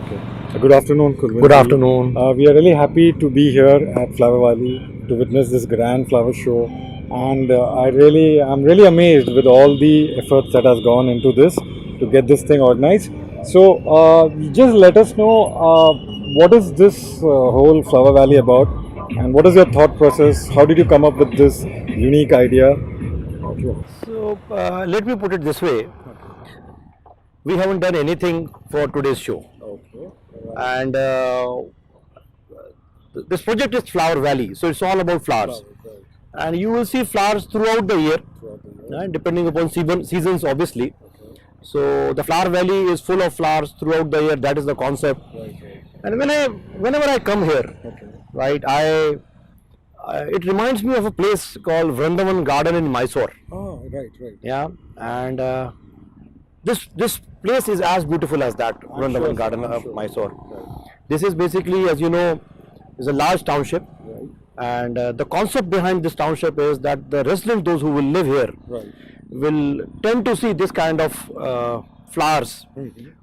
Okay. Good afternoon, Kulwant. Good afternoon. We are really happy to be here at Flower Valley to witness this grand flower show, and I'm really amazed with all the efforts that has gone into this to get this thing organized. So, just let us know what is this whole Flower Valley about, and what is your thought process? How did you come up with this unique idea? So let me put it this way: we haven't done anything for today's show, Okay. and this project is Flower Valley, so it's all about flowers. And you will see flowers throughout the year, depending upon seasons, obviously. So the Flower Valley is full of flowers throughout the year. That is the concept. And whenever I come here, right, it reminds me of a place called Vrindavan Garden in Mysore. Oh, right. Yeah, and this place is as beautiful as that Vrindavan Garden of Mysore. This is basically, as you know, is a large township, and the concept behind this township is that the residents, those who will live here, will tend to see this kind of flowers,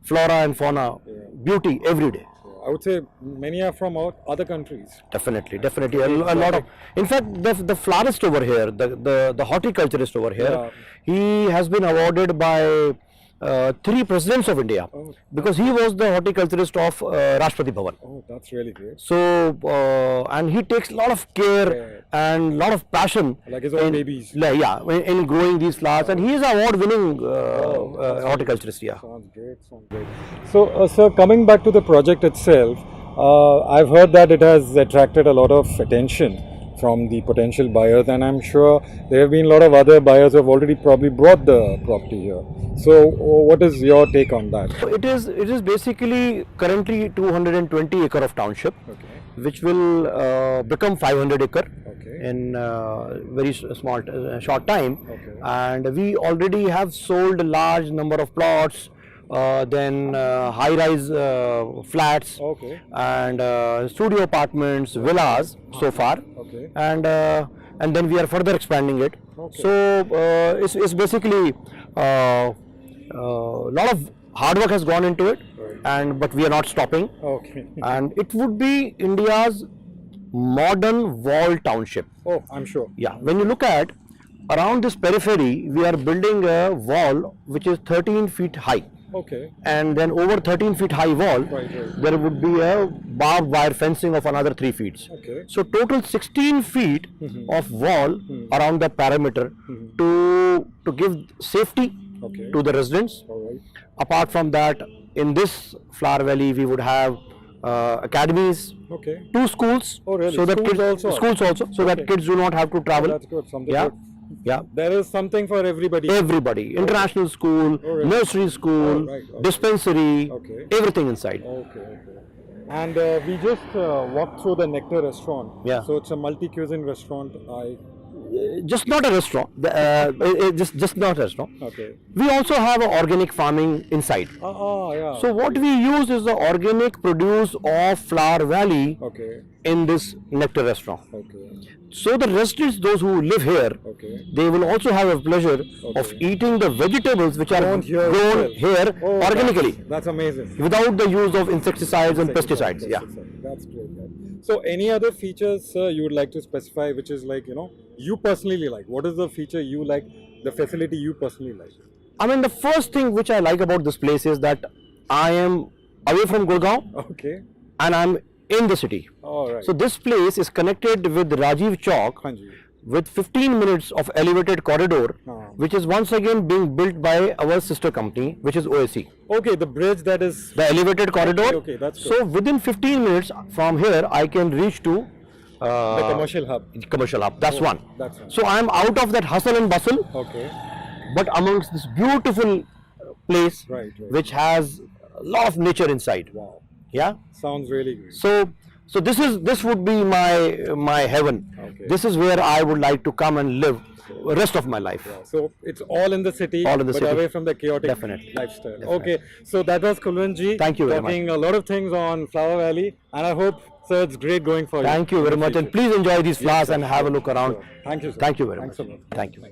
flora and fauna, beauty every day. I would say many are from other countries. Definitely. A lot of. In fact, the florist over here, the horticulturist over here, he has been awarded by 3 presidents of India because he was the horticulturist of Rashtrapati Bhavan. Oh, that's really great. So, and he takes a lot of care and a lot of passion. Like his own babies. In growing these flowers, and he is an award-winning horticulturist. Yeah. Sounds great. So, sir, coming back to the project itself, I've heard that it has attracted a lot of attention from the potential buyers, and I'm sure there have been a lot of other buyers who have already probably brought the property here. So, what is your take on that? It is basically currently 220 acre of township, which will become 500 acre in very short time, and we already have sold a large number of plots. Then high-rise flats and studio apartments, villas so far, and then we are further expanding it. So it's basically a lot of hard work has gone into it, but we are not stopping. And it would be India's modern wall township. Oh, I'm sure. Yeah, when you look at around this periphery, we are building a wall which is 13 feet high. And then over 13 feet high wall, there would be a barbed wire fencing of another 3 feet. So total 16 feet of wall around the perimeter to give safety to the residents. Apart from that, in this Flower Valley, we would have academies, 2 schools, so that schools also, so that kids do not have to travel. That's good. Something good. Yeah, there is something for everybody. International school, nursery school, dispensary, everything inside. And we just walked through the Nectar restaurant. So it's a multi-cuisine restaurant. Just not a restaurant. Just not a restaurant. We also have organic farming inside. So what we use is the organic produce of Flower Valley in this Nectar restaurant. So the residents, those who live here, they will also have a pleasure of eating the vegetables which are grown here organically. That's amazing. Without the use of insecticides and pesticides. Yeah. That's great. So any other features, sir, you would like to specify, which is like, you personally like? What is the feature you like, the facility you personally like? I mean, the first thing which I like about this place is that I am away from Gurgaon. And I'm in the city. So this place is connected with Rajiv Chowk with 15 minutes of elevated corridor, which is once again being built by our sister company, which is OSC. The bridge that is... The elevated corridor. That's good. So within 15 minutes from here, I can reach to the commercial hub. That's one. So I'm out of that hustle and bustle, but amongst this beautiful place, which has a lot of nature inside. Yeah. Sounds really great. So this would be my heaven. This is where I would like to come and live the rest of my life. So it's all in the city, but away from the chaotic lifestyle. So that was Kulwant ji. Thank you very much. Talking a lot of things on Flower Valley, and I hope, sir, it's great going for you. Thank you very much, and please enjoy these flowers and have a look around. Thank you, sir. Thank you very much. Thanks a lot. Thank you.